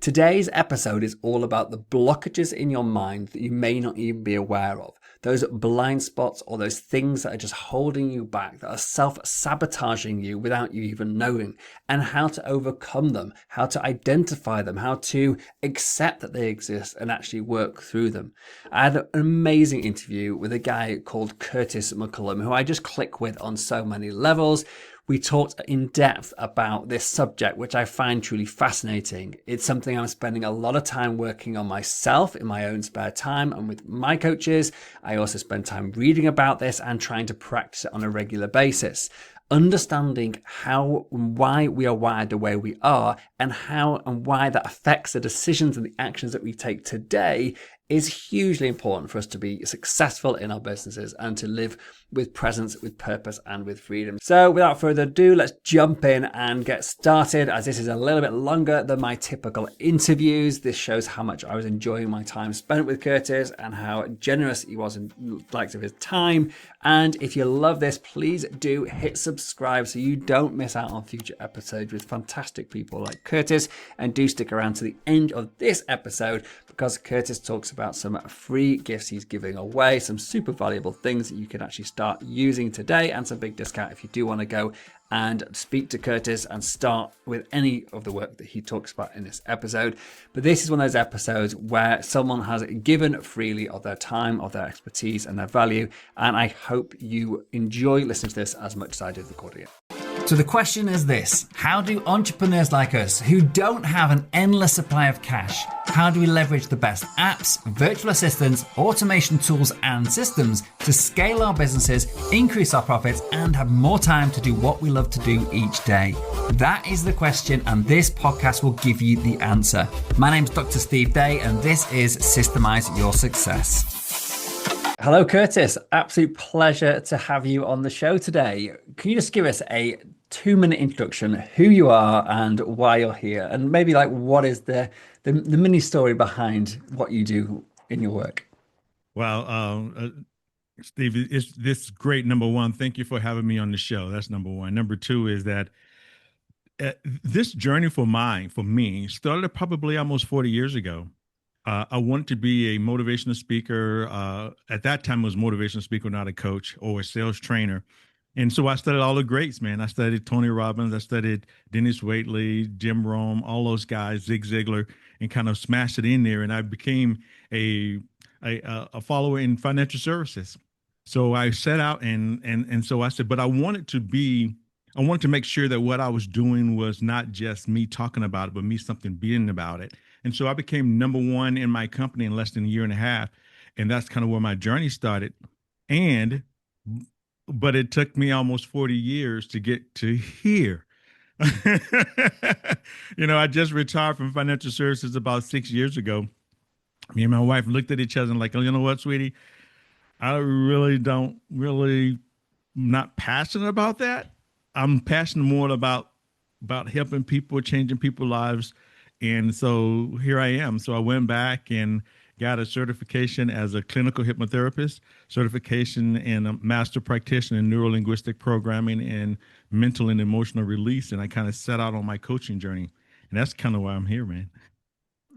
Today's episode is all about the blockages in your mind that you may not even be aware of. Those blind spots or those things that are just holding you back, that are self-sabotaging you without you even knowing, and how to overcome them, how to identify them, how to accept that they exist and actually work through them. I had an amazing interview with a guy called Curtis McCullom, who I just click with on so many levels. We talked in depth about this subject, which I find truly fascinating. It's something I'm spending a lot of time working on myself in my own spare time and with my coaches. I also spend time reading about this and trying to practice it on a regular basis. Understanding how and why we are wired the way we are and how and why that affects the decisions and the actions that we take today is hugely important for us to be successful in our businesses and to live with presence, with purpose, and with freedom. So without further ado, let's jump in and get started, as this is a little bit longer than my typical interviews. This shows how much I was enjoying my time spent with Curtis and how generous he was in likes of his time. And if you love this, please do hit subscribe so you don't miss out on future episodes with fantastic people like Curtis. And do stick around to the end of this episode because Curtis talks about some free gifts he's giving away, some super valuable things that you can actually start using today, and some big discount if you do want to go and speak to Curtis and start with any of the work that he talks about in this episode. But this is one of those episodes where someone has given freely of their time, of their expertise and their value. And I hope you enjoy listening to this as much as I did recording it. So the question is this: how do entrepreneurs like us who don't have an endless supply of cash, how do we leverage the best apps, virtual assistants, automation tools and systems to scale our businesses, increase our profits and have more time to do what we love to do each day? That is the question, and this podcast will give you the answer. My name's Dr. Steve Day and this is Systemize Your Success. Hello, Curtis. Absolute pleasure to have you on the show today. Can you just give us a 2-minute introduction, who you are and why you're here, and maybe like what is the mini story behind what you do in your work? Well, Steve, this is great. Number one, thank you for having me on the show. That's number one. Number two is that this journey for me started probably almost 40 years ago. I wanted to be a motivational speaker. At that time, I was a motivational speaker, not a coach or a sales trainer. And so I studied all the greats, man. I studied Tony Robbins. I studied Dennis Waitley, Jim Rohn, all those guys, Zig Ziglar, and kind of smashed it in there. And I became a follower in financial services. So I set out and so I said, but I wanted to make sure that what I was doing was not just me talking about it, but me something being about it. And so I became number one in my company in less than a year and a half. And that's kind of where my journey started. But it took me almost 40 years to get to here. I just retired from financial services about 6 years ago. Me and my wife looked at each other and like, oh, you know what, sweetie? I not passionate about that. I'm passionate more about helping people, changing people's lives. And so here I am. So I went back and got a certification as a clinical hypnotherapist, certification and a master practitioner in neuro-linguistic programming and mental and emotional release. And I kind of set out on my coaching journey. And that's kind of why I'm here, man.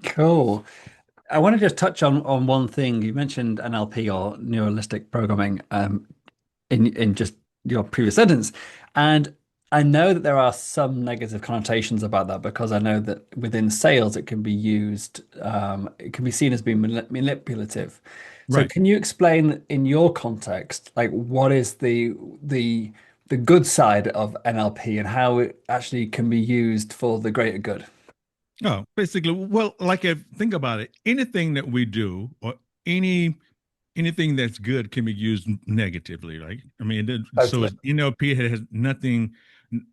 Cool. I want to just touch on one thing. You mentioned NLP or neuro-linguistic programming in just your previous sentence. And I know that there are some negative connotations about that because I know that within sales it can be used, it can be seen as being manipulative. So Right. can you explain in your context, like what is the good side of NLP and how it actually can be used for the greater good? Oh, basically, well, think about it. Anything that we do or anything that's good can be used negatively, right? I mean, so Totally. NLP has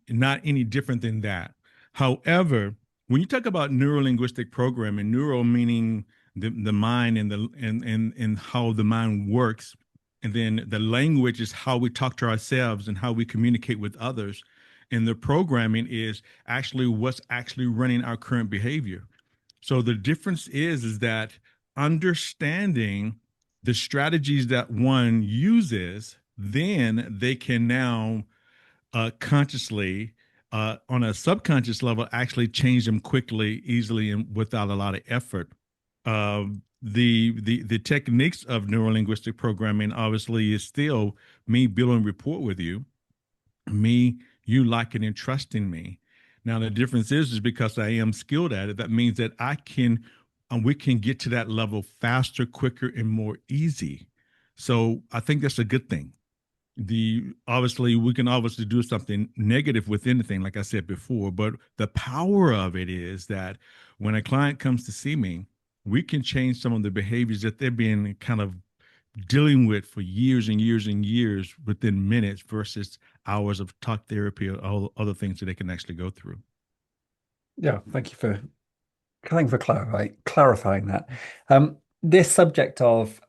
not any different than that. However, when you talk about neuro-linguistic programming, neuro meaning the mind and how the mind works, and then the language is how we talk to ourselves and how we communicate with others. And the programming is actually what's actually running our current behavior. So the difference is that understanding the strategies that one uses, then they can now consciously on a subconscious level, actually change them quickly, easily, and without a lot of effort. The techniques of neuro-linguistic programming obviously is still me building rapport with you, me, you liking and trusting me. Now the difference is because I am skilled at it, that means that I can, we can get to that level faster, quicker, and more easy. So I think that's a good thing. The obviously we can obviously do something negative with anything, like I said before, but the power of it is that when a client comes to see me, we can change some of the behaviors that they're being kind of dealing with for years and years and years within minutes versus hours of talk therapy or all other things that they can actually go through. Yeah, thank you for clarifying that. This subject of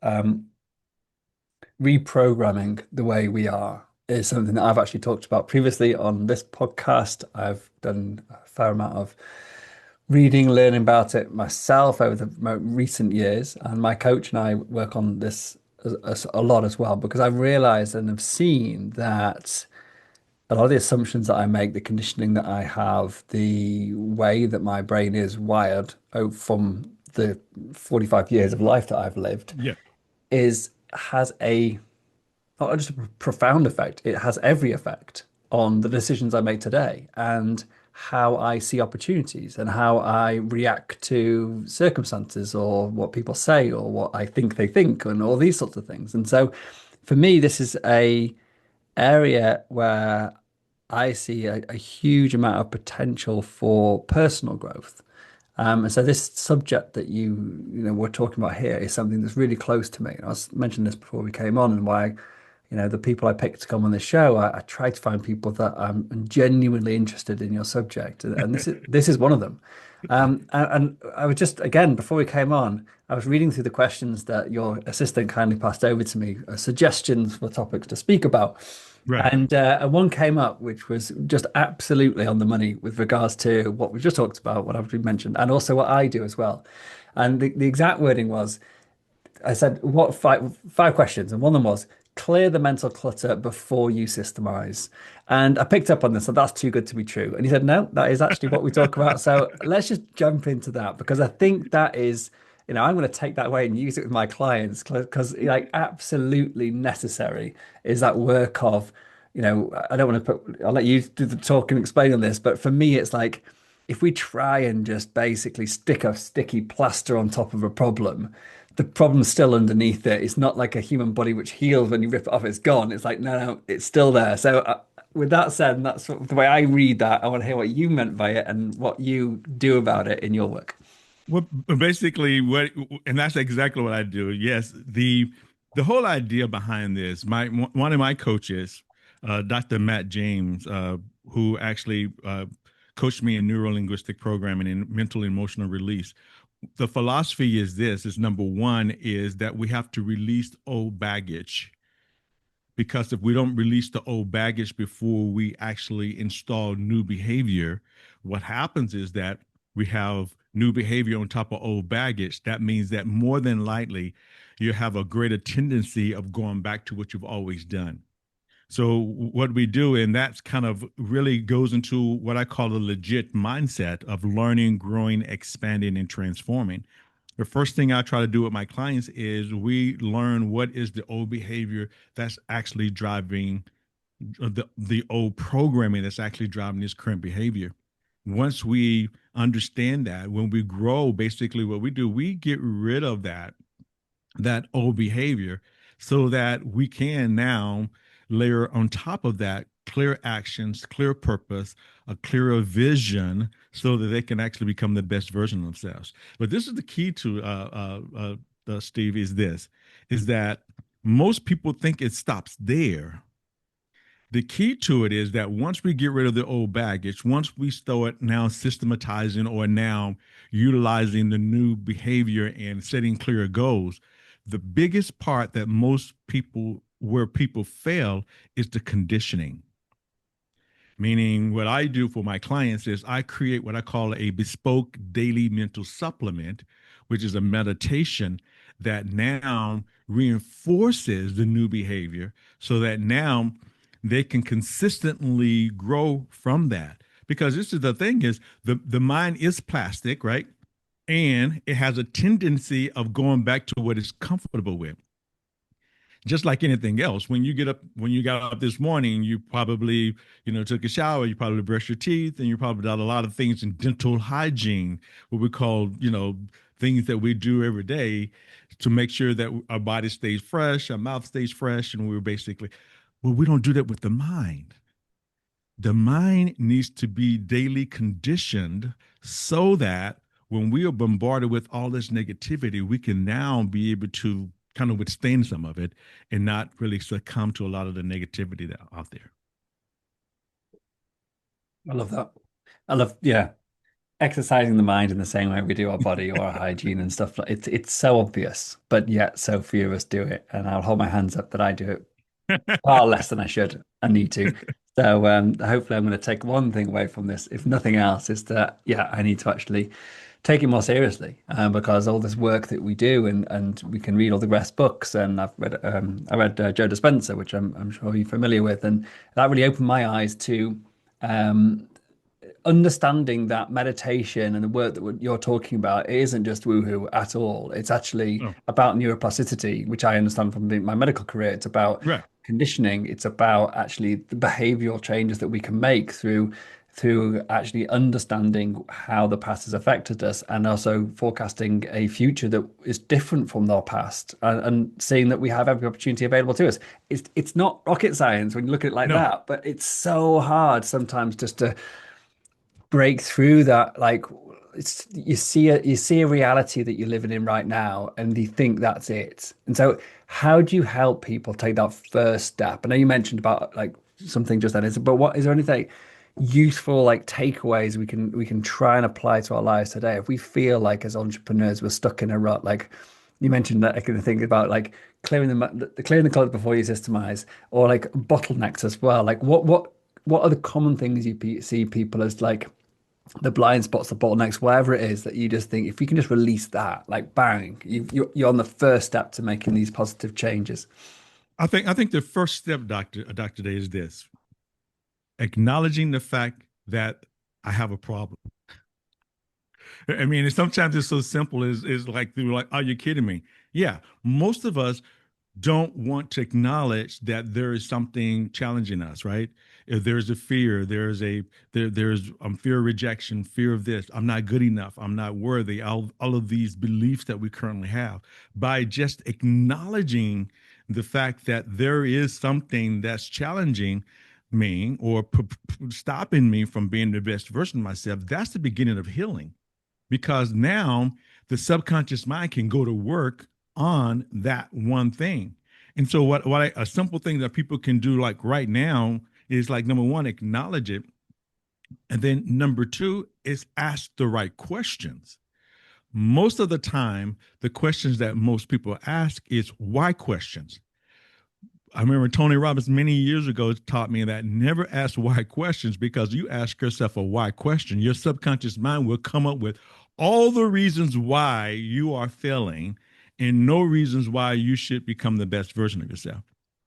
reprogramming the way we are is something that I've actually talked about previously on this podcast. I've done a fair amount of reading, learning about it myself over the recent years, and my coach and I work on this a lot as well because I've realized and have seen that a lot of the assumptions that I make, the conditioning that I have, the way that my brain is wired from the 45 years of life that I've lived Yeah. has a not just a profound effect, it has every effect on the decisions I make today and how I see opportunities and how I react to circumstances or what people say or what I think they think and all these sorts of things. And so for me, this is a area where I see a huge amount of potential for personal growth. And so this subject that we're talking about here is something that's really close to me. I was mentioning this before we came on, and why, the people I picked to come on this show, I try to find people that I'm genuinely interested in your subject, and this is one of them. And I was just, again, before we came on, I was reading through the questions that your assistant kindly passed over to me, suggestions for topics to speak about. Right. And one came up, which was just absolutely on the money with regards to what we've just talked about, what I've mentioned, and also what I do as well. And the exact wording was, I said, what five questions? And one of them was, clear the mental clutter before you systemize. And I picked up on this, so that's too good to be true. And he said, no, that is actually what we talk about. So let's just jump into that because I think that is, I'm going to take that away and use it with my clients because like absolutely necessary is that work of, I don't want to I'll let you do the talk and explain on this, but for me, it's like, if we try and just basically stick a sticky plaster on top of a problem, the problem's still underneath it. It's not like a human body which heals when you rip it off, it's gone. It's like, no, it's still there. So, with that said, and that's sort of the way I read that, I want to hear what you meant by it and what you do about it in your work. Well, basically, and that's exactly what I do. Yes, the whole idea behind this, one of my coaches, Dr. Matt James, who actually coached me in neuro-linguistic programming and mental emotional release. The philosophy is this: is number one is that we have to release old baggage, because if we don't release the old baggage before we actually install new behavior, what happens is that we have new behavior on top of old baggage. That means that more than likely you have a greater tendency of going back to what you've always done. So what we do, and that's kind of really goes into what I call a legit mindset of learning, growing, expanding, and transforming. The first thing I try to do with my clients is we learn what is the old behavior that's actually driving the old programming that's actually driving this current behavior. Once we understand that, when we grow, basically what we do, we get rid of that old behavior so that we can now layer on top of that clear actions, clear purpose, a clearer vision so that they can actually become the best version of themselves. But this is the key to Steve, is that most people think it stops there. The key to it is that once we get rid of the old baggage, once we start now systematizing or now utilizing the new behavior and setting clear goals, the biggest part that where people fail is the conditioning. Meaning, what I do for my clients is I create what I call a bespoke daily mental supplement, which is a meditation that now reinforces the new behavior so that now they can consistently grow from that. Because this is the thing is the mind is plastic, right? And it has a tendency of going back to what it's comfortable with. Just like anything else, when you got up this morning, you probably, took a shower, you probably brushed your teeth, and you probably did a lot of things in dental hygiene, what we call, things that we do every day to make sure that our body stays fresh, our mouth stays fresh, and we're basically, well, we don't do that with the mind. The mind needs to be daily conditioned so that when we are bombarded with all this negativity, we can now be able to kind of withstand some of it and not really succumb to a lot of the negativity that out there. I love that. I love, yeah, exercising the mind in the same way we do our body or our hygiene and stuff. It's so obvious, but yet so few of us do it. And I'll hold my hands up that I do it far less than I should and need to. So hopefully I'm going to take one thing away from this, if nothing else, is that yeah, I need to actually take it more seriously because all this work that we do and we can read all the best books and I read Joe Dispenza, which I'm sure you're familiar with, and that really opened my eyes to um, understanding that meditation and the work that you're talking about, it isn't just woohoo at all. It's actually Oh, about neuroplasticity, which I understand from my medical career. It's about right. conditioning. It's about actually the behavioral changes that we can make through actually understanding how the past has affected us and also forecasting a future that is different from our past and seeing that we have every opportunity available to us. It's not rocket science when you look at it like No, that, but it's so hard sometimes just to break through that. Like it's you see a reality that you're living in right now and you think that's it. And so how do you help people take that first step? I know you mentioned about like something just then, but what is there anything useful like takeaways we can try and apply to our lives today if we feel like as entrepreneurs we're stuck in a rut? Like you mentioned that I can think about like clearing the closet before you systemize, or like bottlenecks as well. Like what are the common things you see people as like the blind spots, the bottlenecks, whatever it is that you just think if you can just release that, like bang, you're on the first step to making these positive changes. I think the first step, Doctor Day, is this: acknowledging the fact that I have a problem. I mean, sometimes it's so simple as like they're like, "Are you kidding me?" Yeah, most of us don't want to acknowledge that there is something challenging us, right? If there's a fear, there's fear of rejection, fear of this, I'm not good enough, I'm not worthy, all of these beliefs that we currently have. By just acknowledging the fact that there is something that's challenging me or stopping me from being the best version of myself, that's the beginning of healing, because now the subconscious mind can go to work on that one thing. And so a simple thing that people can do like right now is like number one, acknowledge it. And then number two is ask the right questions. Most of the time, the questions that most people ask is why questions. I remember Tony Robbins many years ago taught me that never ask why questions, because you ask yourself a why question, your subconscious mind will come up with all the reasons why you are failing and no reasons why you should become the best version of yourself.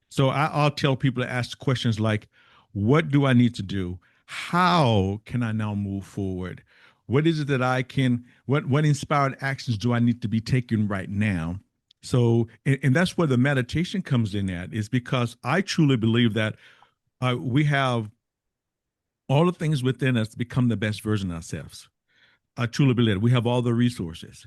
So I'll tell people to ask questions like, what do I need to do? How can I now move forward? What is it that I can, what inspired actions do I need to be taking right now? So, and that's where the meditation comes in at, is because I truly believe that we have all the things within us to become the best version of ourselves. I truly believe it. We have all the resources.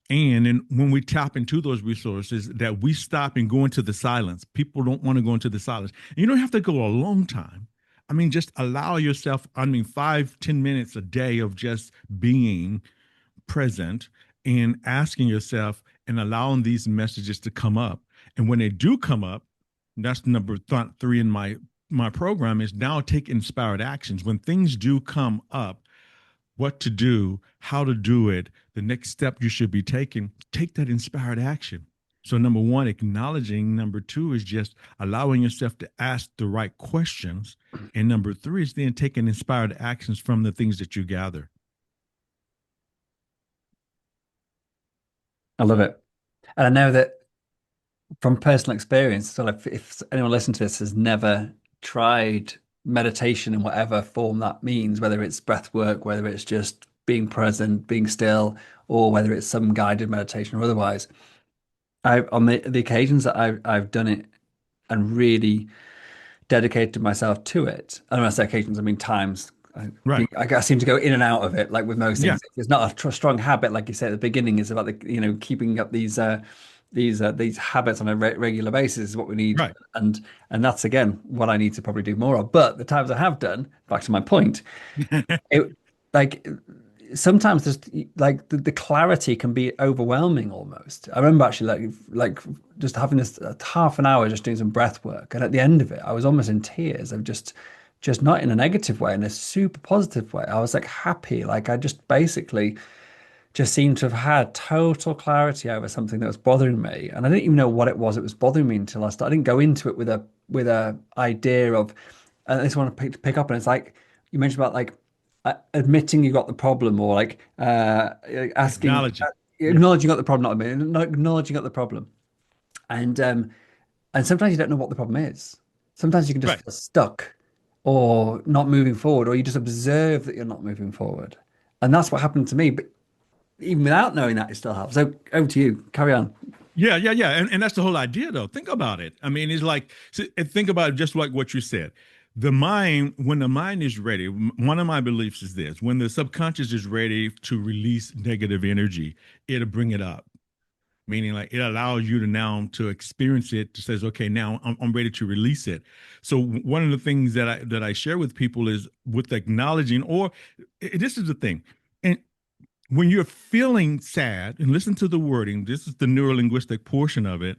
And when we tap into those resources, that we stop and go into the silence. People don't want to go into the silence. And you don't have to go a long time. I mean, just allow yourself, 5-10 minutes a day of just being present and asking yourself and allowing these messages to come up. And when they do come up, that's number three in my program, is now take inspired actions. When things do come up, what to do, how to do it, the next step you should be taking, take that inspired action. So number one, acknowledging. Number two is just allowing yourself to ask the right questions. And number three is then taking inspired actions from the things that you gather. I love it. And I know that from personal experience, so if anyone listening to this has never tried meditation in whatever form that means, whether it's breath work, whether it's just being present, being still, or whether it's some guided meditation or otherwise. I on the occasions that I've done it and really dedicated myself to it. And when I say occasions, I mean times. Right. I seem to go in and out of it, like with most Yeah. things. It's not a strong habit, like you said at the beginning. It's about keeping up these habits on a regular basis is what we need, Right. and that's again what I need to probably do more of. But the times I have done, back to my point, it like sometimes there's like the clarity can be overwhelming almost. I remember actually like just having this half an hour just doing some breath work, and at the end of it, I was almost in tears of just not in a negative way, in a super positive way. I was like happy, like I just basically just seemed to have had total clarity over something that was bothering me, and I didn't even know what it was that was bothering me until I started. I didn't go into it with a idea of, and I just want to pick up, and it's like you mentioned about like admitting you got the problem, or like asking, Acknowledge it. Yeah. acknowledging you got the problem, not admitting, not acknowledging you got the problem, and um, and sometimes you don't know what the problem is. Sometimes you can just Right. feel stuck or not moving forward, or you just observe that you're not moving forward, and that's what happened to me. But even without knowing that, it still helps. So over to you. Carry on. Yeah. And that's the whole idea, though. Think about it. I mean, it's like, think about it just like what you said. The mind, when the mind is ready, one of my beliefs is this: when the subconscious is ready to release negative energy, it'll bring it up. Meaning, like, it allows you to now to experience it. To says, okay, now I'm ready to release it. So one of the things that I share with people is with acknowledging, or this is the thing, and when you're feeling sad, and listen to the wording, this is the neuro-linguistic portion of it.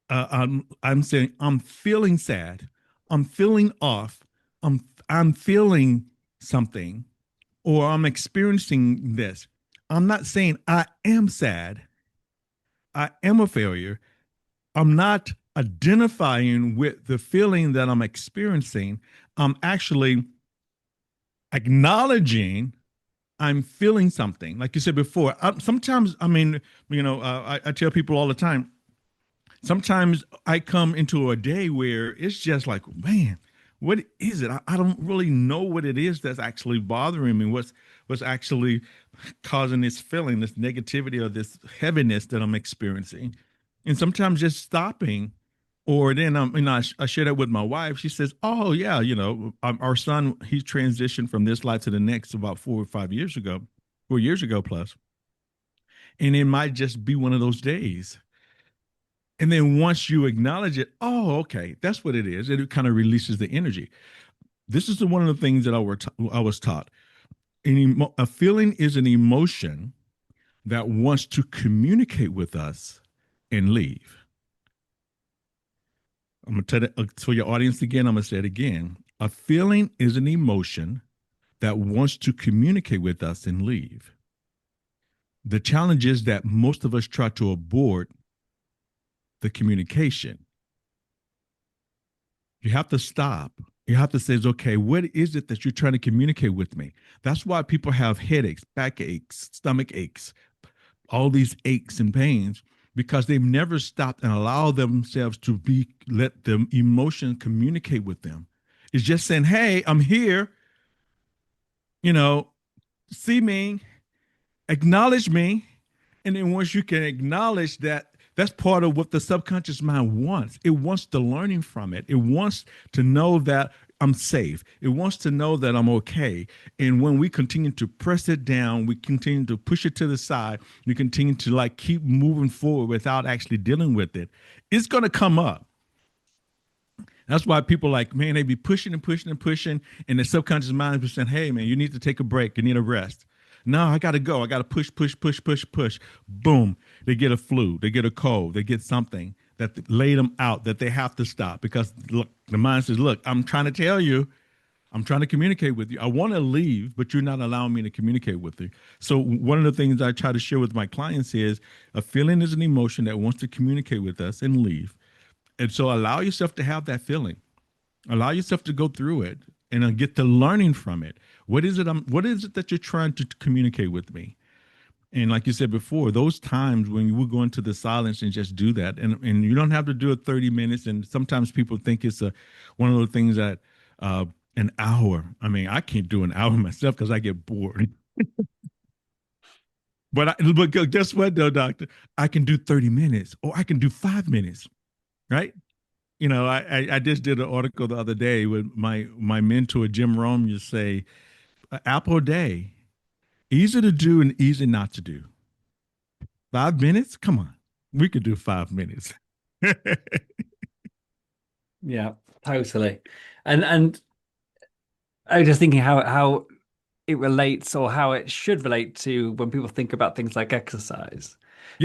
I'm saying I'm feeling sad, I'm feeling off, I'm feeling something, or I'm experiencing this. I'm not saying I am sad, I am a failure. I'm not identifying with the feeling that I'm experiencing. I'm actually acknowledging I'm feeling something. Like you said before, sometimes, I mean, I tell people all the time, sometimes I come into a day where it's just like, man, what is it? I don't really know what it is that's actually bothering me. What's actually causing this feeling, this negativity or this heaviness that I'm experiencing. And sometimes just stopping, or then I share that with my wife. She says, "Oh yeah, our son, he transitioned from this life to the next about 4 or 5 years ago, 4 years ago plus, and it might just be one of those days." And then once you acknowledge it, oh, okay, that's what it is. It kind of releases the energy. This is one of the things that I was taught. A feeling is an emotion that wants to communicate with us and leave. I'm going to tell it for your audience again. I'm going to say it again. A feeling is an emotion that wants to communicate with us and leave. The challenge is that most of us try to abort the communication. You have to stop. You have to say, okay, what is it that you're trying to communicate with me? That's why people have headaches, backaches, stomach aches, all these aches and pains, because they've never stopped and allowed themselves to let the emotion communicate with them. It's just saying, hey, I'm here, you know, see me, acknowledge me. And then once you can acknowledge that, that's part of what the subconscious mind wants. It wants the learning from it. It wants to know that I'm safe. It wants to know that I'm okay. And when we continue to press it down, we continue to push it to the side, we continue to like keep moving forward without actually dealing with it, it's going to come up. That's why people like, man, they be pushing and pushing and pushing. And the subconscious mind is saying, hey, man, you need to take a break. You need a rest. No, I got to go. I got to push, push, push, push, push. Boom. They get a flu. They get a cold. They get something that laid them out that they have to stop because, look, the mind says, look, I'm trying to tell you, I'm trying to communicate with you. I want to leave, but you're not allowing me to communicate with you. So one of the things I try to share with my clients is a feeling is an emotion that wants to communicate with us and leave. And so allow yourself to have that feeling. Allow yourself to go through it and get the learning from it. What is it that you're trying to communicate with me? And like you said before, those times when you will go into the silence and just do that, and you don't have to do it 30 minutes. And sometimes people think it's one of those things that Uh, an hour. I mean, I can't do an hour myself because I get bored. But guess what though, doctor? I can do 30 minutes or I can do 5 minutes, right? I just did an article the other day with my mentor, Jim Rome, you say, apple a day, easy to do and easy not to do. 5 minutes? Come on. We could do 5 minutes. Yeah, totally. And I was just thinking how it relates or how it should relate to when people think about things like exercise.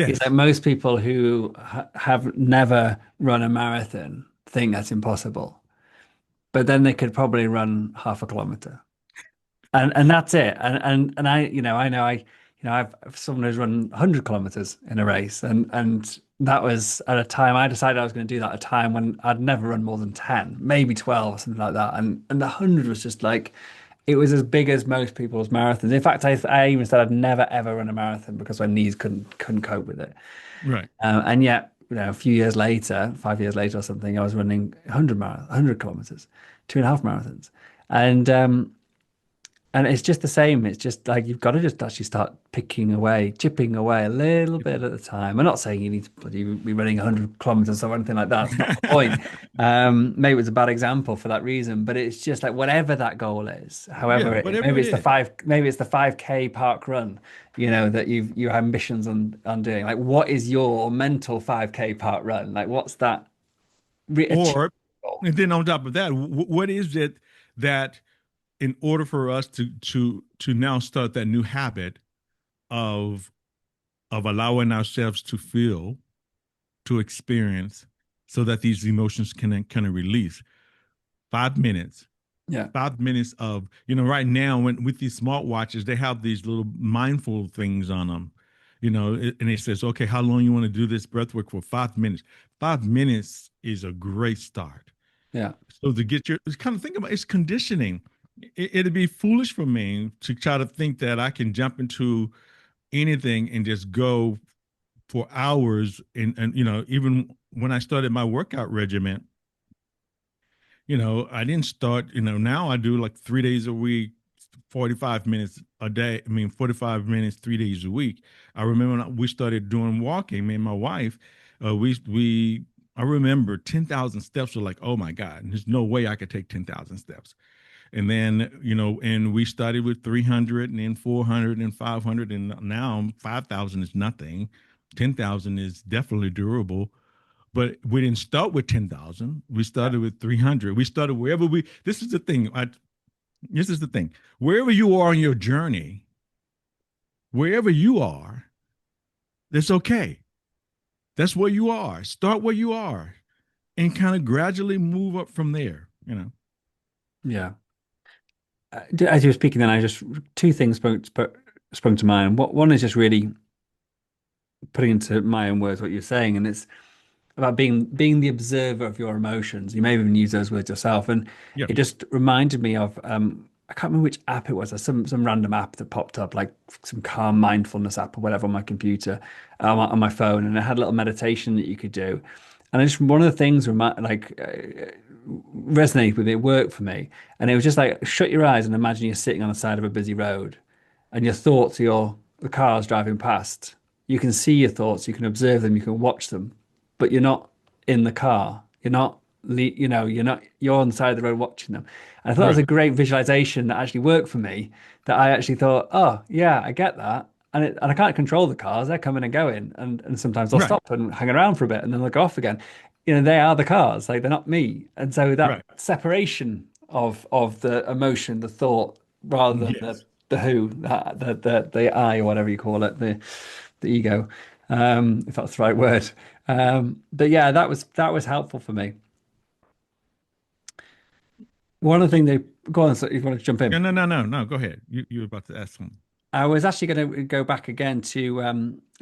It's like Yes. most people who have never run a marathon think that's impossible, but then they could probably run half a kilometer. And that's it. And I, I know I've someone who's run 100 kilometers in a race, and that was at a time I decided I was going to do that at a time when I'd never run more than 10, maybe 12 or something like that. And the 100 was just like it was as big as most people's marathons. In fact, I even said I'd never ever run a marathon because my knees couldn't cope with it. Right. And yet, a few years later, 5 years later or something, I was running 100 kilometers, 2.5 marathons, and and it's just the same. It's just like you've got to just actually start picking away, chipping away a little bit at a time. I'm not saying you need to be running 100 kilometers or anything like that. That's not the point. Maybe it's a bad example for that reason, but it's just like whatever that goal is, Yeah, however whatever maybe it it's the is. five, maybe it's the 5K park run, that your ambitions on doing. Like, what is your mental 5K park run? Like, what's that Or, achievable? and then on top of that, what is it that in order for us to now start that new habit of allowing ourselves to feel, to experience, so that these emotions can kind of release. 5 minutes. Yeah, 5 minutes of, right now when with these smartwatches, they have these little mindful things on them, and it says, okay, how long you want to do this breath work for? 5 minutes. 5 minutes is a great start. yeah, So to get your, it's kind of think about it's conditioning. It'd be foolish for me to try to think that I can jump into anything and just go for hours. And even when I started my workout regimen, I didn't start, now I do like 3 days a week, 45 minutes a day. I mean, 45 minutes, 3 days a week. I remember when we started doing walking, me and my wife, I remember 10,000 steps were like, oh my God, there's no way I could take 10,000 steps. And then, and we started with 300 and then 400 and 500. And now 5,000 is nothing. 10,000 is definitely durable. But we didn't start with 10,000. We yeah, started with 300. We started wherever this is the thing. This is the thing. Wherever you are on your journey, wherever you are, that's okay. That's where you are. Start where you are and kind of gradually move up from there. yeah. As you were speaking, then I just two things sprung to mind. What one is just really putting into my own words what you're saying, and it's about being the observer of your emotions. You may have even used those words yourself, and Yeah. it just reminded me of I can't remember which app it was. There's some random app that popped up, like some calm mindfulness app or whatever on my computer, on my phone, and it had a little meditation that you could do. And I just one of the things resonated with me, it worked for me, and it was just like shut your eyes and imagine you're sitting on the side of a busy road, and your thoughts are the cars driving past. You can see your thoughts, you can observe them, you can watch them, but you're not in the car. You're on the side of the road watching them. And I thought it was Right. a great visualization that actually worked for me. That I actually thought, oh yeah, I get that. And I can't control the cars; they're coming and going, and sometimes they'll Right. stop and hang around for a bit, and then they'll go off again. They are the cars, like they're not me. And so that Right. separation of the emotion, the thought, rather than the Yes. the who, the I or whatever you call it, the ego, if that's the right word. But yeah, that was helpful for me. One of the things they go on, so if you want to jump No, in. no, no, no, no. Go ahead. You were about to ask something. I was actually going to go back again to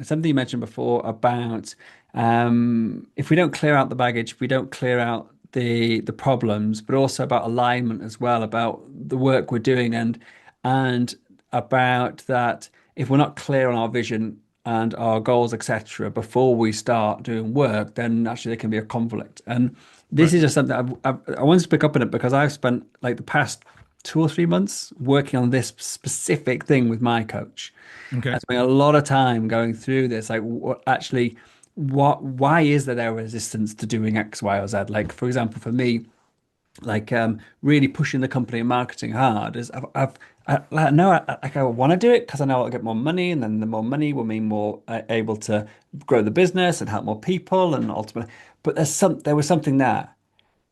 something you mentioned before about if we don't clear out the baggage, if we don't clear out the problems, but also about alignment as well, about the work we're doing and about that if we're not clear on our vision, and our goals, etc., before we start doing work, then actually there can be a conflict. And this Right. is just something I wanted to pick up on it because I've spent like the past 2 or 3 months working on this specific thing with my coach. I Okay. spent a lot of time going through this, like why is there a resistance to doing X, Y, or Z? Like, for example, for me, like really pushing the company and marketing hard is I know I want to do it because I know I'll get more money, and then the more money will mean more able to grow the business and help more people, and ultimately, but there was something there,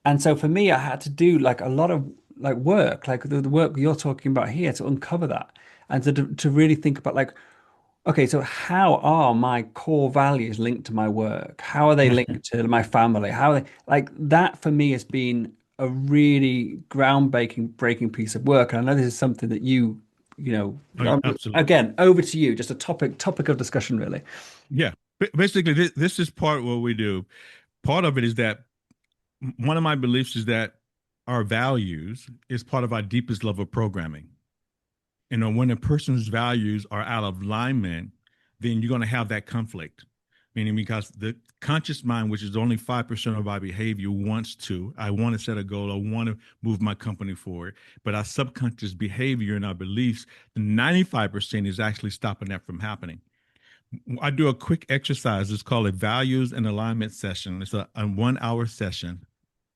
and so for me, I had to do like a lot of like work, like the work you're talking about here, to uncover that and to really think about like, okay, so how are my core values linked to my work? How are they linked to my family? How are they like that for me has been a really breaking piece of work. And I know this is something that Oh, yeah, absolutely. again, over to you, just a topic of discussion, really. Yeah. Basically, this is part of what we do. Part of it is that one of my beliefs is that our values is part of our deepest level of programming. When a person's values are out of alignment, then you're going to have that conflict. Meaning, because the conscious mind, which is only 5% of our behavior, I want to set a goal, I want to move my company forward. But our subconscious behavior and our beliefs, the 95% is actually stopping that from happening. I do a quick exercise. It's called a values and alignment session. It's a 1 hour session,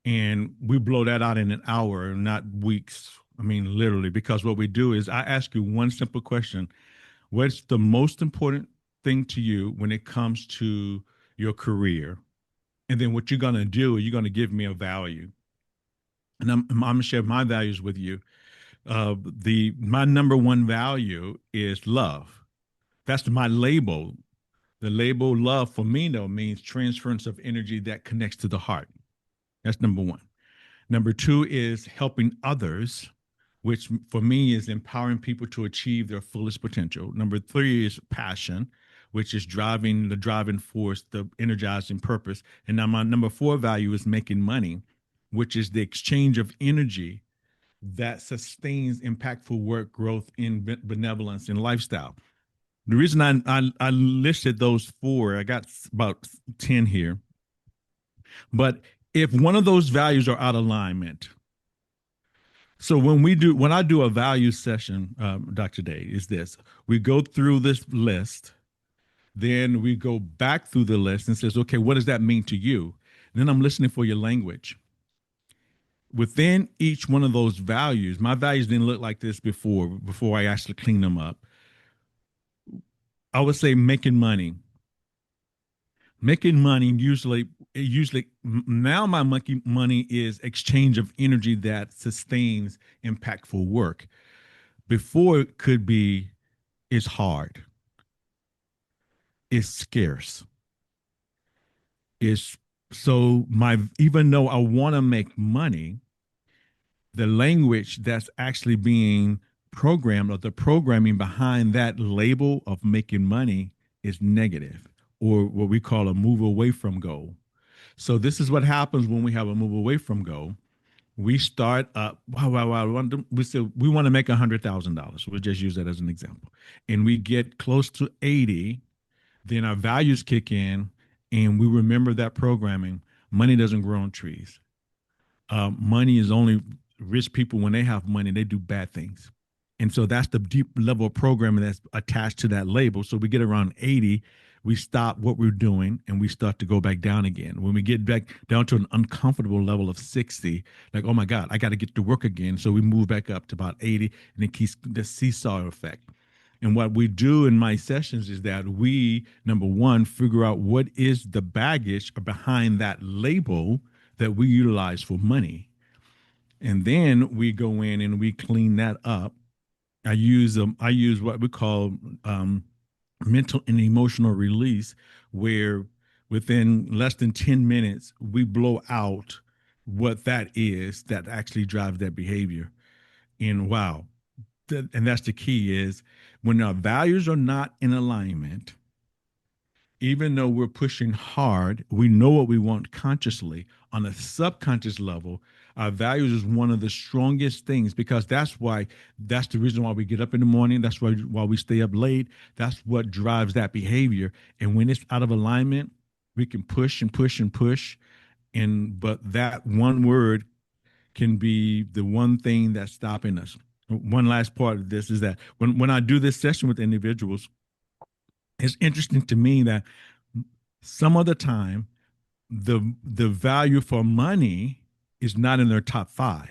and we blow that out in an hour, not weeks. I mean, literally, because what we do is I ask you one simple question: what's the most important thing to you when it comes to your career? And then what you're going to do, you're going to give me a value. And I'm going to share my values with you. My number one value is love. That's my label. The label love for me, though, means transference of energy that connects to the heart. That's number one. Number two is helping others, which for me is empowering people to achieve their fullest potential. Number three is passion, which is the driving force, the energizing purpose. And now my number four value is making money, which is the exchange of energy that sustains impactful work, growth, in benevolence, and lifestyle. The reason I listed those four, I got about 10 here, but if one of those values are out of alignment, so when I do a value session, Dr. Day, is this: we go through this list, then we go back through the list and says, okay, what does that mean to you? And then I'm listening for your language. Within each one of those values, my values didn't look like this before I actually clean them up. I would say making money. Making money usually now my money is exchange of energy that sustains impactful work. Before it could be, it's hard, it's scarce, it's so my even though I want to make money, the language that's actually being programmed, or the programming behind that label of making money, is negative, or what we call a move away from goal. So this is what happens when we have a move away from goal. We start up, wow. We say we want to make $100,000. We'll just use that as an example. And we get close to 80, then our values kick in, and we remember that programming. Money doesn't grow on trees. Money is only rich people. When they have money, they do bad things. And so that's the deep level of programming that's attached to that label. So we get around 80, we stop what we're doing and we start to go back down again. When we get back down to an uncomfortable level of 60, like, oh my God, I got to get to work again. So we move back up to about 80, and it keeps the seesaw effect. And what we do in my sessions is that we, number one, figure out what is the baggage behind that label that we utilize for money. And then we go in and we clean that up. I use what we call mental and emotional release, where within less than 10 minutes we blow out what that is that actually drives that behavior. And wow, and that's the key: is when our values are not in alignment, even though we're pushing hard, we know what we want consciously. On a subconscious level, Our values is one of the strongest things, because that's the reason why we get up in the morning. That's why we stay up late. That's what drives that behavior. And when it's out of alignment, we can push and push and push. But that one word can be the one thing that's stopping us. One last part of this is that when I do this session with individuals, it's interesting to me that some of the time the value for money is not in their top five.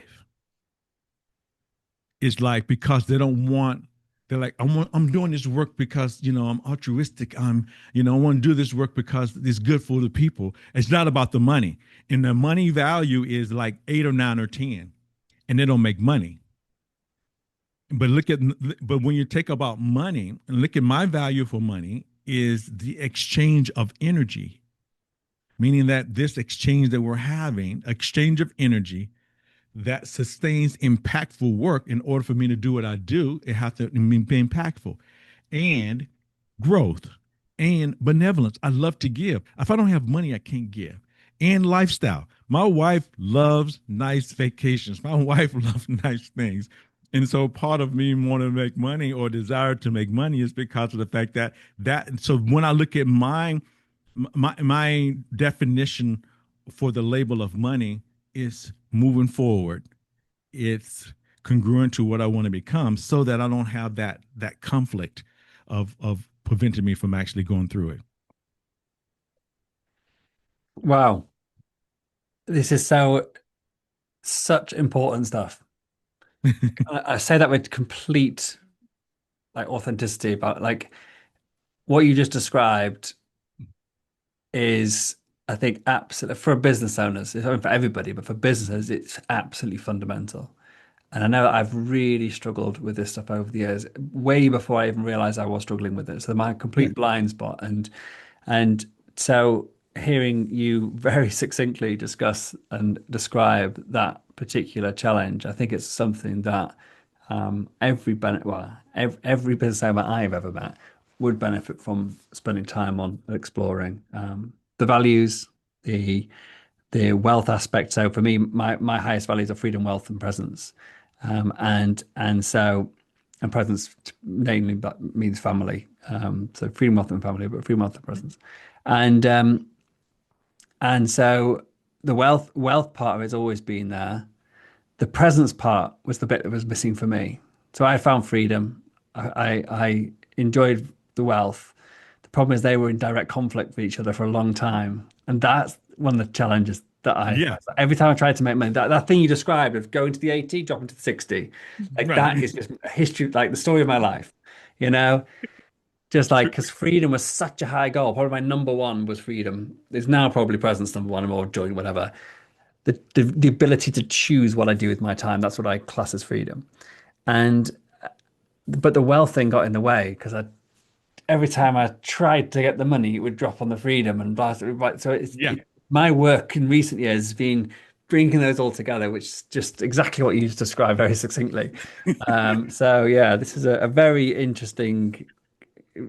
It's like, because they don't want, they're like, I'm doing this work because, I'm altruistic. I want to do this work because it's good for the people. It's not about the money. And the money value is like 8 or 9 or 10, and they don't make money. But but when you take about money and look at my value for money is the exchange of energy, meaning that this exchange that we're having, exchange of energy that sustains impactful work. In order for me to do what I do, it has to be impactful, and growth and benevolence. I love to give. If I don't have money, I can't give. And lifestyle. My wife loves nice vacations. My wife loves nice things. And so part of me wanting to make money or desire to make money is because of the fact so when I look at my definition for the label of money is moving forward. It's congruent to what I want to become, so that I don't have that conflict of preventing me from actually going through it. Wow. This is such important stuff. I say that with complete like authenticity about like what you just described is, I think, absolutely for business owners, it's not for everybody, but for businesses, it's absolutely fundamental. And I know that I've really struggled with this stuff over the years, way before I even realized I was struggling with it. So my Yeah. complete blind spot. And so hearing you very succinctly discuss and describe that particular challenge, I think it's something that every business owner I've ever met would benefit from spending time on exploring the values, the wealth aspect. So for me, my highest values are freedom, wealth, and presence. And presence mainly but means family. So freedom, wealth, and family, but freedom, wealth, and presence. And and so the wealth part of it's always been there. The presence part was the bit that was missing for me. So I found freedom. I enjoyed the wealth. The problem is they were in direct conflict with each other for a long time, and that's one of the challenges that I Yeah. every time I tried to make money. That thing you described of going to the 80, dropping to the 60, like that Right. is just a history, like the story of my life. You know, just like because freedom was such a high goal. Probably my number one was freedom. It's now probably presence number one or joy, whatever. The ability to choose what I do with my time. That's what I class as freedom. And but the wealth thing got in the way because I every time I tried to get the money, it would drop on the freedom and blah. So Yeah. my work in recent years has been bringing those all together, which is just exactly what you just described very succinctly. So yeah, this is a very interesting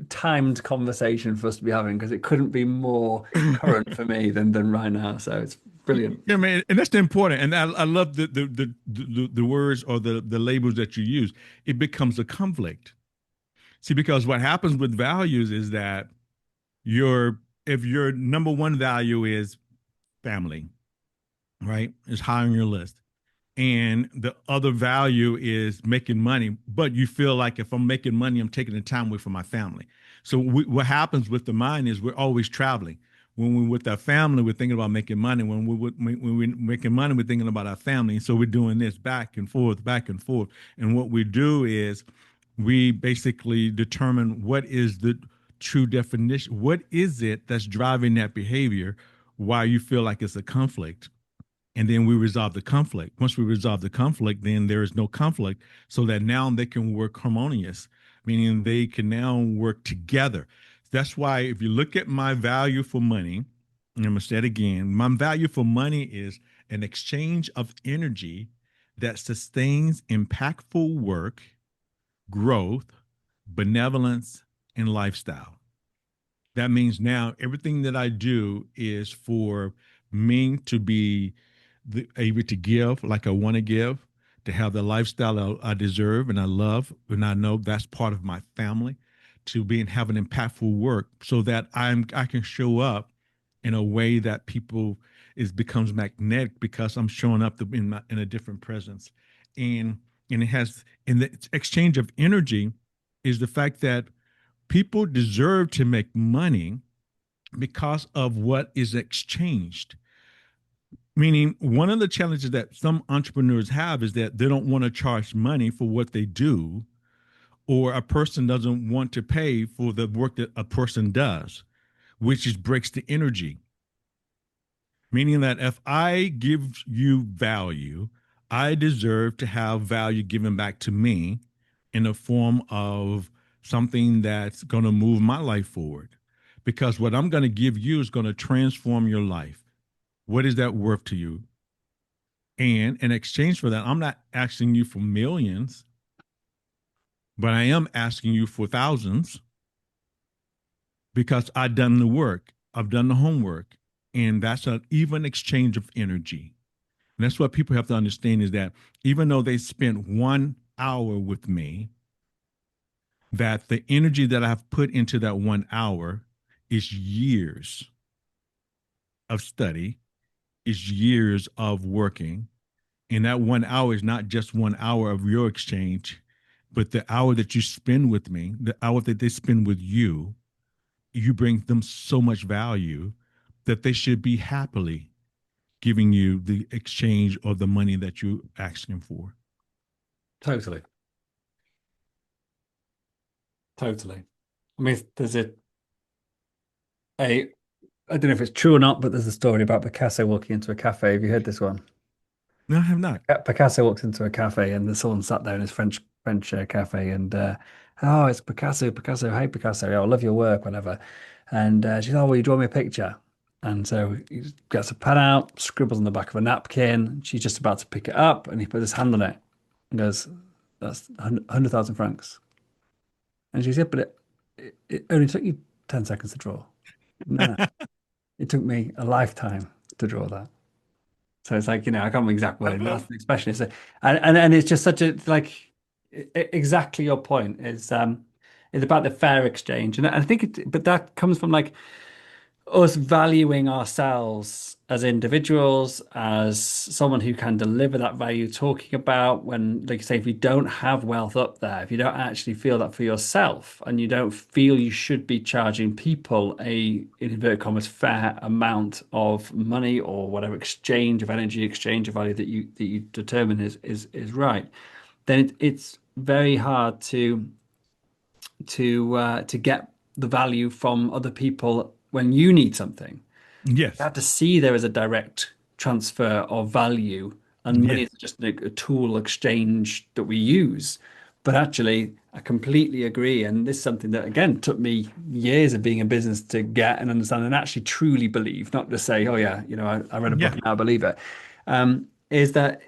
timed conversation for us to be having because it couldn't be more current for me than right now. So it's brilliant. Yeah, man, and that's the important. And I love the words or the labels that you use. It becomes a conflict. See, because what happens with values is that your if your number one value is family, right, is high on your list, and the other value is making money, but you feel like if I'm making money, I'm taking the time away from my family. So what happens with the mind is we're always traveling. When we're with our family, we're thinking about making money. When we're making money, we're thinking about our family. And so we're doing this back and forth, back and forth. And what we do is we basically determine what is the true definition. What is it that's driving that behavior? Why you feel like it's a conflict, and then we resolve the conflict. Once we resolve the conflict, then there is no conflict, so that now they can work harmonious, meaning they can now work together. That's why if you look at my value for money, and I'm gonna say it again, my value for money is an exchange of energy that sustains impactful work, growth, benevolence, and lifestyle. That means now everything that I do is for me to be able to give like I want to give, to have the lifestyle I deserve and I love, and I know that's part of my family, to be and have an impactful work so that I can show up in a way that people is becomes magnetic because I'm showing up in a different presence. And it has in the exchange of energy is the fact that people deserve to make money because of what is exchanged. Meaning, one of the challenges that some entrepreneurs have is that they don't want to charge money for what they do, or a person doesn't want to pay for the work that a person does, which is breaks the energy. Meaning that if I give you value, I deserve to have value given back to me in the form of something that's going to move my life forward. Because what I'm going to give you is going to transform your life. What is that worth to you? And in exchange for that, I'm not asking you for millions, but I am asking you for thousands because I've done the work, I've done the homework, and that's an even exchange of energy. And that's what people have to understand is that even though they spent 1 hour with me, that the energy that I've put into that 1 hour is years of study, is years of working. And that 1 hour is not just 1 hour of your exchange, but the hour that you spend with me, the hour that they spend with you, you bring them so much value that they should be happily giving you the exchange or the money that you're asking for. Totally. Totally. I mean, there's a I don't know if it's true or not, but there's a story about Picasso walking into a cafe. Have you heard this one? No, I have not. Picasso walks into a cafe and there's someone sat there in his French cafe and oh, it's Picasso, Picasso, hey Picasso, oh, I love your work, whatever. And she's, oh, will you draw me a picture? And so he gets a pen out, scribbles on the back of a napkin. She's just about to pick it up, and he puts his hand on it and goes, "That's 100,000 francs." And she said, "But it only took you 10 seconds to draw." No, no, it took me a lifetime to draw that. So it's like, I can't remember the exact word, but that's the expression. And it's just such a like exactly your point is it's about the fair exchange. And I think but that comes from like us valuing ourselves as individuals, as someone who can deliver that value, talking about when, like you say, if you don't have wealth up there, if you don't actually feel that for yourself and you don't feel you should be charging people in inverted commas, fair amount of money or whatever exchange of energy, exchange of value that you determine is right, then it's very hard to get the value from other people when you need something. You Yes. have to see there is a direct transfer of value, and money Yes. is just a tool exchange that we use. But actually, I completely agree. And this is something that, again, took me years of being in business to get and understand and actually truly believe, not to say, oh, yeah, I read a book Yeah. and now I believe it. Is that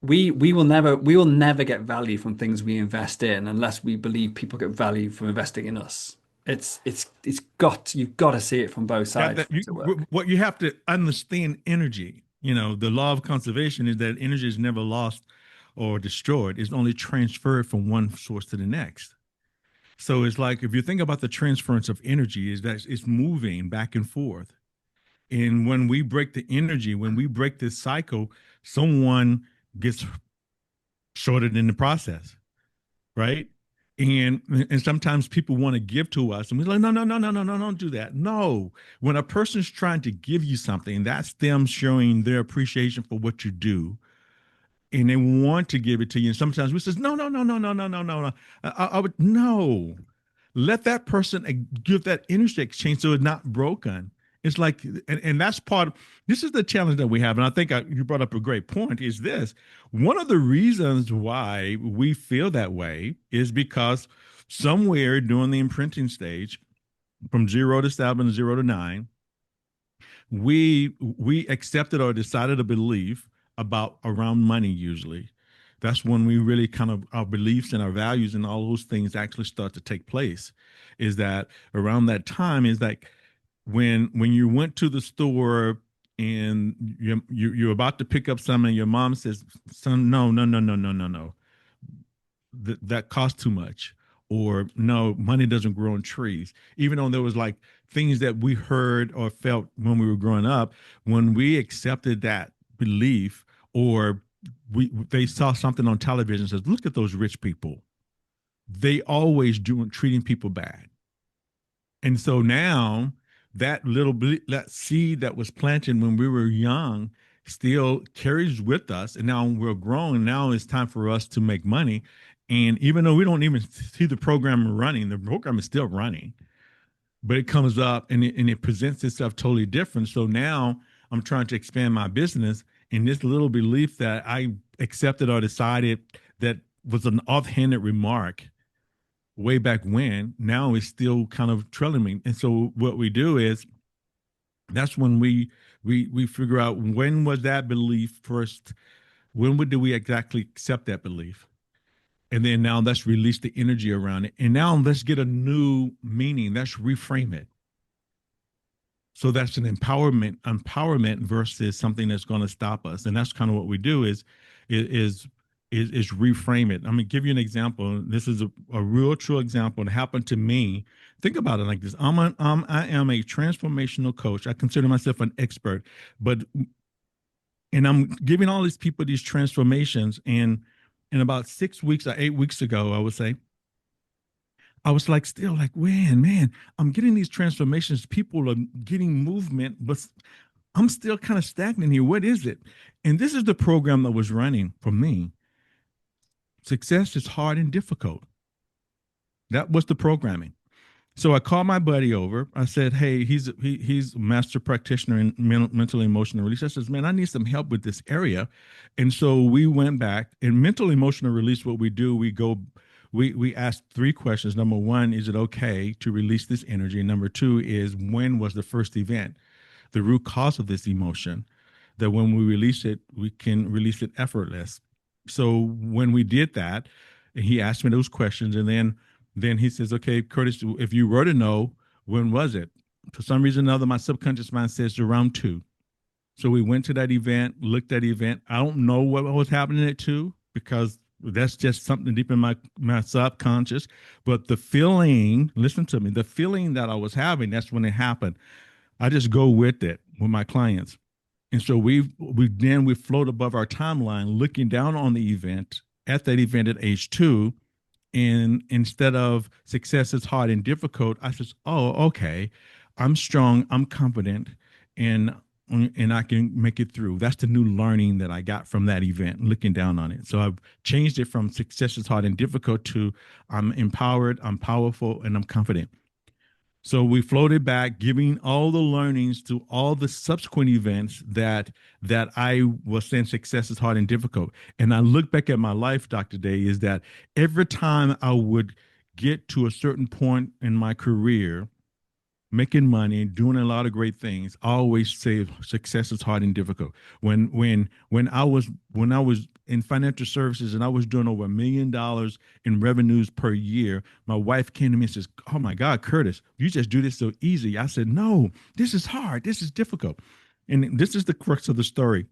we will never get value from things we invest in unless we believe people get value from investing in us. You've got to see it from both Got sides that. for it to work. What you have to understand energy. The law of conservation is that energy is never lost or destroyed. It's only transferred from one source to the next. So it's like if you think about the transference of energy, is that it's moving back and forth. And when we break the energy, when we break this cycle, someone gets shorted in the process, right? And sometimes people want to give to us, and we're like, no, no, no, no, no, no, don't do that. No, when a person's trying to give you something, that's them showing their appreciation for what you do, and they want to give it to you. And sometimes we says, no, no, no, no, no, no, no, no, no. I would no. Let that person give that energy exchange so it's not broken. It's like, and that's part of this is the challenge that we have. And I think you brought up a great point is this. One of the reasons why we feel that way is because somewhere during the imprinting stage, from 0 to 7, 0 to 9, we accepted or decided a belief about around money usually. That's when we really kind of our beliefs and our values and all those things actually start to take place. Is that around that time is like when you went to the store and you're about to pick up something, and your mom says, "Son, no, no, no, no, no, no, no. That costs too much." Or no, money doesn't grow on trees. Even though there was like things that we heard or felt when we were growing up, when we accepted that belief, or they saw something on television says, "Look at those rich people. They always treating people bad." And so now that that seed that was planted when we were young still carries with us. And now we're growing. Now it's time for us to make money. And even though we don't even see the program running, the program is still running, but it comes up and it presents itself totally different. So now I'm trying to expand my business. And this little belief that I accepted or decided that was an offhanded remark way back when, now is still kind of trailing me. And so what we do is, that's when we figure out, when was that belief first, did we exactly accept that belief, and then now let's release the energy around it, and now let's get a new meaning, let's reframe it. So that's an empowerment versus something that's going to stop us. And that's kind of what we do is reframe it. I'm going to give you an example. This is a real true example that happened to me. Think about it like this. I am a transformational coach. I consider myself an expert, and I'm giving all these people these transformations. And in about 6 weeks or 8 weeks ago, I would say, I was like, still like, man, I'm getting these transformations. People are getting movement, but I'm still kind of stagnant here. What is it? And this is the program that was running for me. Success is hard and difficult. That was the programming. So I called my buddy over. I said, hey, he's a master practitioner in mental emotional release. I says, man, I need some help with this area. And so we went back. In mental emotional release, what we do, we ask 3 questions. Number 1, is it okay to release this energy? And number 2 is, when was the first event, the root cause of this emotion, that when we release it, we can release it effortless. So when we did that, he asked me those questions, and then he says, okay, Curtis, if you were to know, when was it? For some reason or another, my subconscious mind says around 2. So we went to that event, looked at the event. I don't know what was happening at 2, because that's just something deep in my subconscious. But the feeling, listen to me, the feeling that I was having, that's when it happened. I just go with it with my clients. And so we float above our timeline, looking down on the event, at that event at age 2. And instead of success is hard and difficult, I says, oh, okay, I'm strong, I'm confident, and I can make it through. That's the new learning that I got from that event, looking down on it. So I've changed it from success is hard and difficult to I'm empowered, I'm powerful, and I'm confident. So we floated back, giving all the learnings to all the subsequent events that I was saying success is hard and difficult. And I look back at my life, Dr. Day, is that every time I would get to a certain point in my career, making money, doing a lot of great things, I always say success is hard and difficult. When I was in financial services and I was doing over $1 million in revenues per year, my wife came to me and says, "Oh my God, Curtis, you just do this so easy." I said, "No, this is hard. This is difficult." And this is the crux of the story.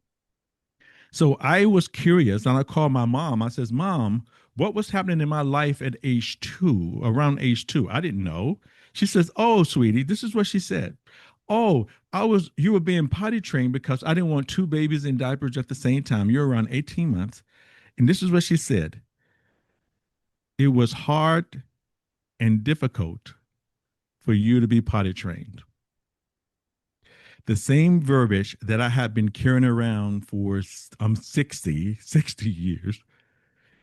So I was curious, and I called my mom. I says, "Mom, what was happening in my life at age 2, around age 2? I didn't know." She says, "Oh, sweetie," this is what she said. "Oh, you were being potty trained because I didn't want 2 babies in diapers at the same time. You're around 18 months. And this is what she said. It was hard and difficult for you to be potty trained." The same verbiage that I have been carrying around for 60 years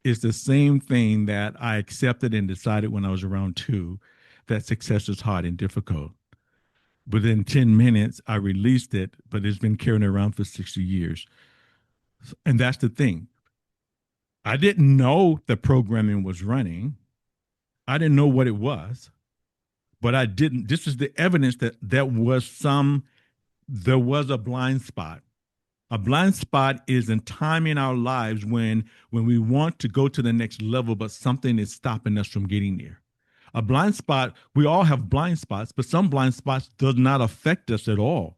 is the same thing that I accepted and decided when I was around 2, that success is hard and difficult. Within 10 minutes, I released it, but it's been carrying around for 60 years. And that's the thing. I didn't know the programming was running. I didn't know what it was, but I didn't. This is the evidence that there was a blind spot. A blind spot is in time in our lives when we want to go to the next level, but something is stopping us from getting there. A blind spot, we all have blind spots, but some blind spots does not affect us at all.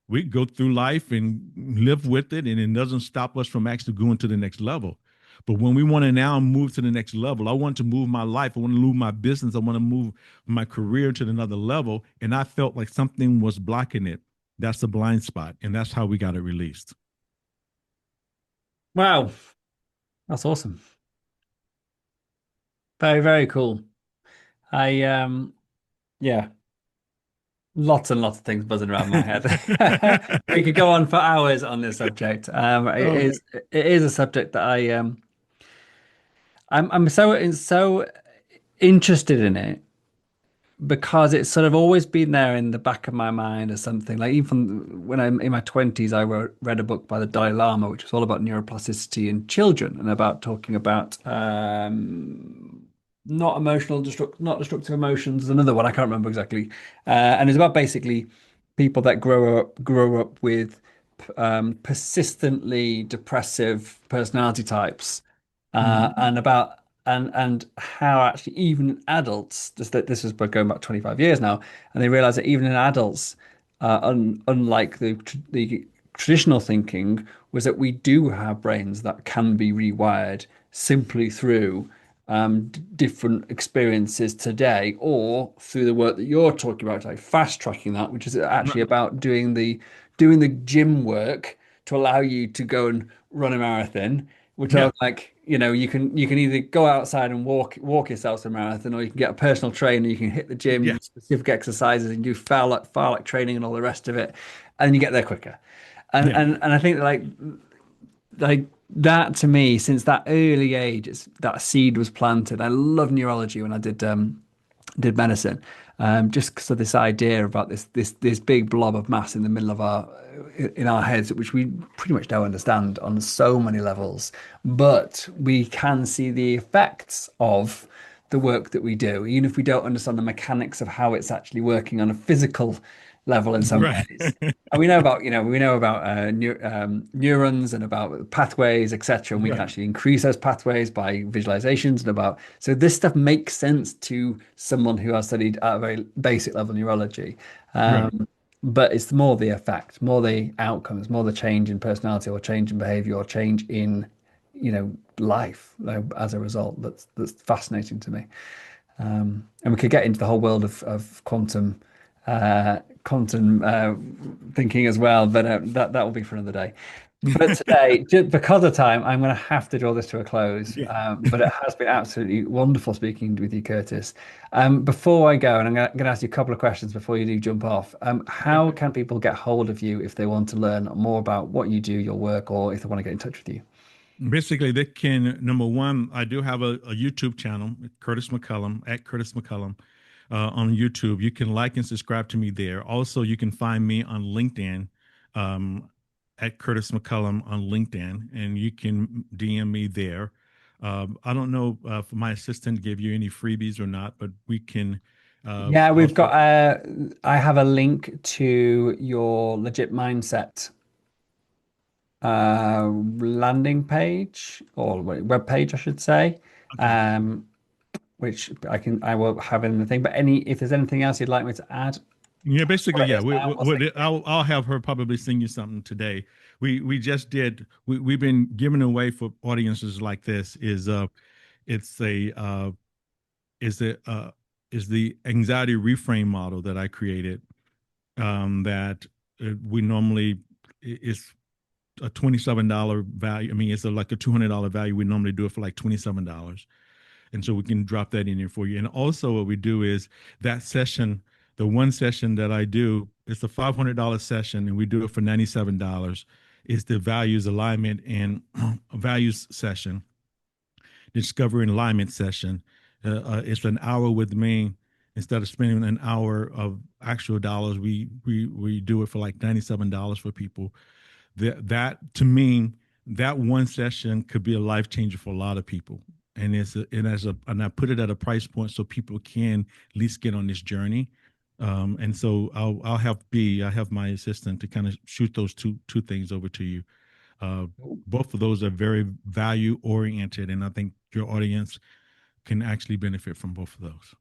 we go through life and live with it, and it doesn't stop us from actually going to the next level. But when we want to now move to the next level, I want to move my life, I want to move my business, I want to move my career to another level, and I felt like something was blocking it. That's the blind spot, and that's how we got it released. Wow, that's awesome. Very, very cool. I yeah, lots and lots of things buzzing around my head. We could go on for hours on this subject. Oh, It is a subject that I'm so interested in it because it's sort of always been there in the back of my mind as something like even when I'm in my 20s, I read a book by the Dalai Lama, which was all about neuroplasticity in children and about talking about not destructive emotions. There's another one I can't remember exactly, and it's about basically people that grow up with persistently depressive personality types, mhm. and about and how actually even adults, this was going back 25 years now, and they realize that even in adults, unlike the traditional thinking, was that we do have brains that can be rewired simply through different experiences today, or through the work that you're talking about, like fast tracking that, which is actually about doing the gym work to allow you to go and run a marathon, which Yeah, are like, you can either go outside and walk yourself to a marathon, or you can get a personal trainer, you can hit the gym, yeah, do specific exercises and do far like training and all the rest of it, and you get there quicker. And yeah. I think like that to me, since that early age, that seed was planted. I love neurology when I did medicine, just because of this idea about this big blob of mass in the middle of our heads, which we pretty much don't understand on so many levels, but we can see the effects of the work that we do, even if we don't understand the mechanics of how it's actually working on a physical level in some Right. ways. And we know about neurons and about pathways, etc. And we can Right. actually increase those pathways by visualizations and about. So this stuff makes sense to someone who has studied at a very basic level neurology. Right. But it's more the effect, more the outcomes, more the change in personality or change in behavior or change in, life, as a result. That's fascinating to me. And we could get into the whole world of quantum thinking as well, but that will be for another day. But today, just because of time, I'm going to have to draw this to a close. Yeah. But it has been absolutely wonderful speaking with you, Curtis. Before I go, and I'm going to ask you a couple of questions before you do jump off. How can people get hold of you if they want to learn more about what you do, your work, or if they want to get in touch with you? Basically, they can, number one, I do have a YouTube channel, Curtis McCullum, at Curtis McCullum, on YouTube. You can like and subscribe to me there. Also, you can find me on LinkedIn, um, at Curtis McCullum on LinkedIn, and you can DM me there. I don't know if my assistant gave you any freebies or not, but we can Yeah, we've got. also. I have a link to your Legit Mindset landing page or web page, I should say, Okay. um, which I will have in the thing. But if there's anything else you'd like me to add, Yeah, what basically, it yeah. is now, we'll stick to it. I'll have her probably sing you something today. We just did. We've been giving away for audiences like this it's a is the is the anxiety reframe model that I created. That we normally is a $27 value. I mean, it's like a $200 value. We normally do it for like $27, and so we can drop that in here for you. And also, what we do is that session, the one session that I do, it's a $500 session, and we do it for $97. Is the values alignment and values session, discovery and alignment session. It's an hour with me. Instead of spending an hour of actual dollars, we do it for like $97 for people. That to me, that one session could be a life changer for a lot of people. And I put it at a price point so people can at least get on this journey. And so I have my assistant to kind of shoot those two things over to you. Uh, Both of those are very value oriented, and I think your audience can actually benefit from both of those.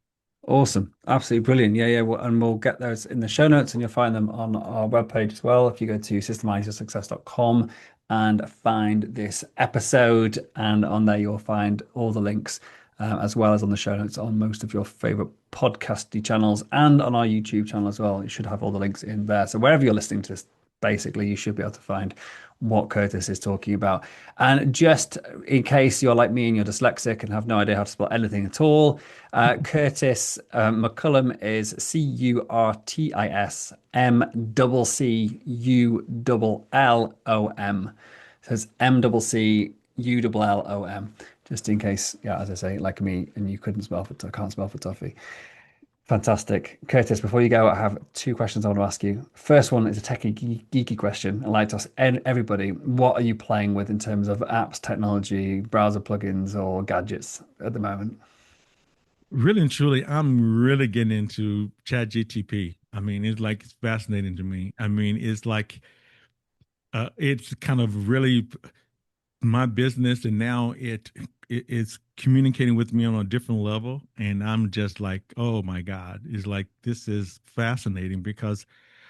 Awesome. Absolutely brilliant. Yeah, yeah. And we'll get those in the show notes and you'll find them on our webpage as well. If you go to systemizeyoursuccess.com and find this episode, and on there you'll find all the links, as well as on the show notes on most of your favorite podcasty channels and on our YouTube channel as well. You should have all the links in there. So wherever you're listening to this, basically, you should be able to find what Curtis is talking about. And just in case you're like me and you're dyslexic and have no idea how to spell anything at all, Curtis McCullom is CurtisMcCullom. So it's MCCULLOM. Just in case, yeah, as I say, like me, and you couldn't spell for, can't spell for toffee. Fantastic. Curtis, before you go, I have two questions I want to ask you. First one is a techie geeky question. I'd like to ask everybody, what are you playing with in terms of apps, technology, browser plugins, or gadgets at the moment? Really and truly, I'm really getting into Chat GTP. I mean, it's fascinating to me. I mean, it's like it's kind of really my business, and now it's communicating with me on a different level, and I'm just like, oh my god, it's like this is fascinating because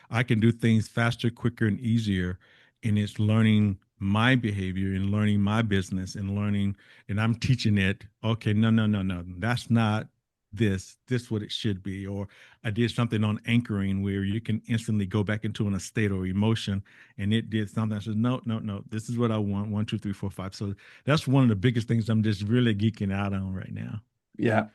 I can do things faster, quicker, and easier, and it's learning my behavior and learning my business and learning, and I'm teaching it, okay, no, no, no, no, that's not this what it should be. Or I did something on anchoring where you can instantly go back into a state or emotion, and it did something. I said, no, no, no, this is what I want. 1, 2, 3, 4, 5. So that's one of the biggest things I'm just really geeking out on right now. Yeah,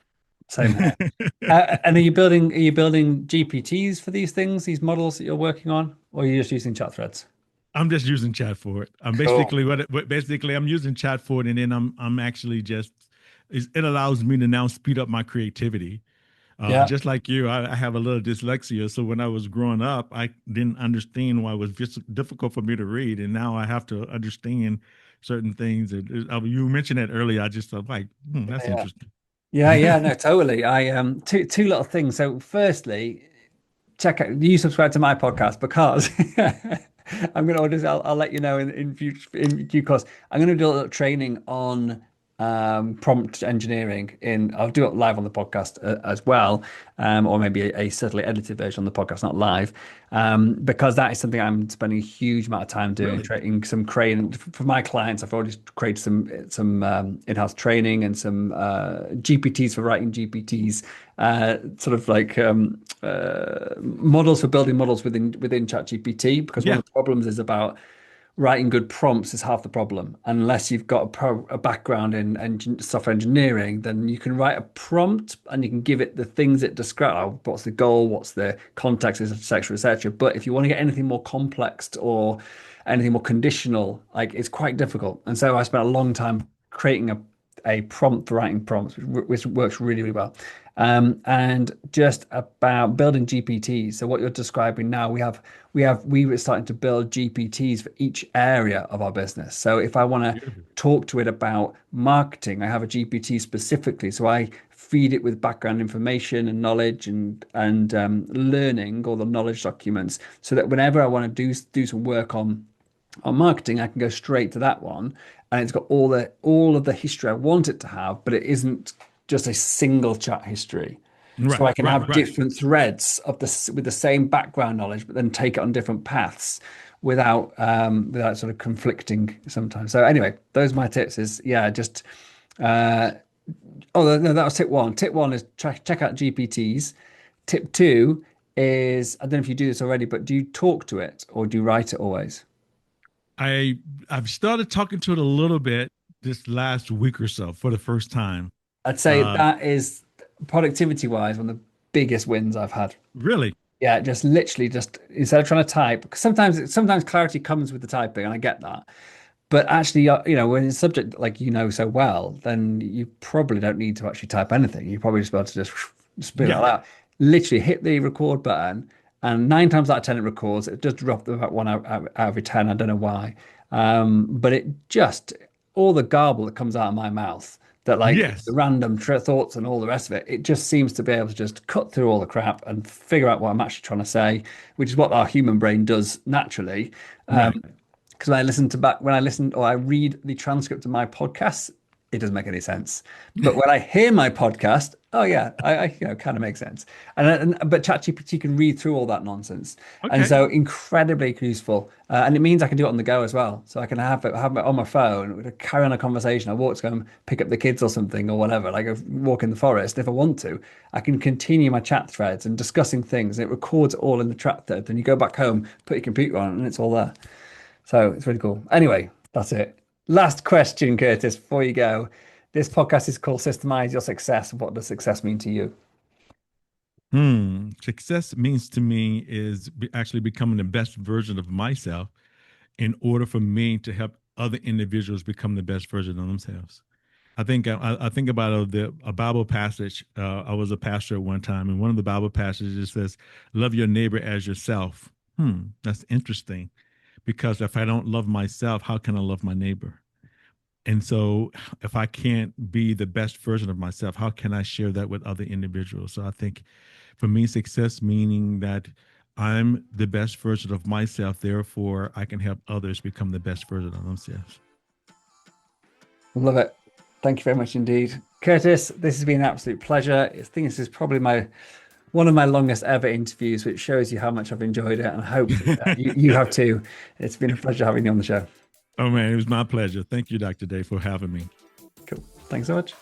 same here. And are you building GPTs for these things, these models that you're working on, or are you just using chat threads? I'm just using chat for it. I'm Cool. basically basically I'm using chat for it, and then I'm actually just it allows me to now speed up my creativity. Yeah. Just like you, I have a little dyslexia. So when I was growing up, I didn't understand why it was just difficult for me to read, and now I have to understand certain things. And you mentioned that earlier. I just thought, like, that's Yeah. interesting. Yeah, yeah, no, totally. I two little things. So firstly, check out you subscribe to my podcast because I'm gonna order. I'll let you know in future in due course. I'm gonna do a little training on prompt engineering. I'll do it live on the podcast as well, or maybe a certainly edited version on the podcast, not live, because that is something I'm spending a huge amount of time doing, Really? training some crane for my clients. I've already created some in-house training and some GPTs for writing GPTs, sort of like models for building models within ChatGPT, because one Yeah. of the problems is about writing good prompts is half the problem. Unless you've got a background in software engineering, then you can write a prompt and you can give it the things it describes. What's the goal? What's the context, etc., etc. But if you want to get anything more complex or anything more conditional, like it's quite difficult. And so I spent a long time creating a prompt for writing prompts, which works really, really well. And just about building GPTs. So what you're describing now, we were starting to build GPTs for each area of our business. So if I want to Beautiful. talk to it about marketing, I have a GPT specifically. So I feed it with background information and knowledge and learning, all the knowledge documents, so that whenever I want to do some work on marketing, I can go straight to that one, and it's got all of the history I want it to have, but it isn't just a single chat history. So Right. I can Right. have Right. different threads of this with the same background knowledge, but then take it on different paths without sort of conflicting sometimes. So anyway, those are my tips. Is yeah, just uh, oh no, that was tip one. Tip one is check out GPTs. Tip two is I don't know if you do this already, but do you talk to it or do you write it always? I I've started talking to it a little bit this last week or so for the first time. I'd say Uh, that is productivity wise one of the biggest wins I've had. really? Yeah, just literally just instead of trying to type, because sometimes clarity comes with the typing, and I get that. But actually, when it's a subject like you know so well, then you probably don't need to actually type anything. You probably just be able to just spit it Yeah. all out. Literally hit the record button, and nine times out of ten it records. It does drop about one out of every 10. I don't know why, but it just all the garble that comes out of my mouth, that like the Yes. random thoughts and all the rest of it, it just seems to be able to just cut through all the crap and figure out what I'm actually trying to say, which is what our human brain does naturally. Right. Because when I listen or I read the transcript of my podcasts, it doesn't make any sense. But when I hear my podcast, oh yeah, I kind of makes sense. But ChatGPT can read through all that nonsense, and Okay. so incredibly useful. And it means I can do it on the go as well. So I can have it on my phone, carry on a conversation. I walk to go and pick up the kids or something or whatever. Like I walk in the forest. If I want to, I can continue my chat threads and discussing things. And it records it all in the chat thread. Then you go back home, put your computer on, and it's all there. So it's really cool. Anyway, that's it. Last question, Curtis, before you go. This podcast is called Systemize Your Success. What does success mean to you? Success means to me is actually becoming the best version of myself in order for me to help other individuals become the best version of themselves. I think about a Bible passage. I was a pastor at one time, and one of the Bible passages says, "Love your neighbor as yourself." That's interesting, because if I don't love myself, how can I love my neighbor? And so, if I can't be the best version of myself, how can I share that with other individuals? So I think, for me, success meaning that I'm the best version of myself. Therefore, I can help others become the best version of themselves. Love it. Thank you very much indeed. Curtis, this has been an absolute pleasure. I think this is probably one of my longest ever interviews, which shows you how much I've enjoyed it, and I hope you have too. It's been a pleasure having you on the show. Oh man, it was my pleasure. Thank you, Dr. Day, for having me. Cool. Thanks so much.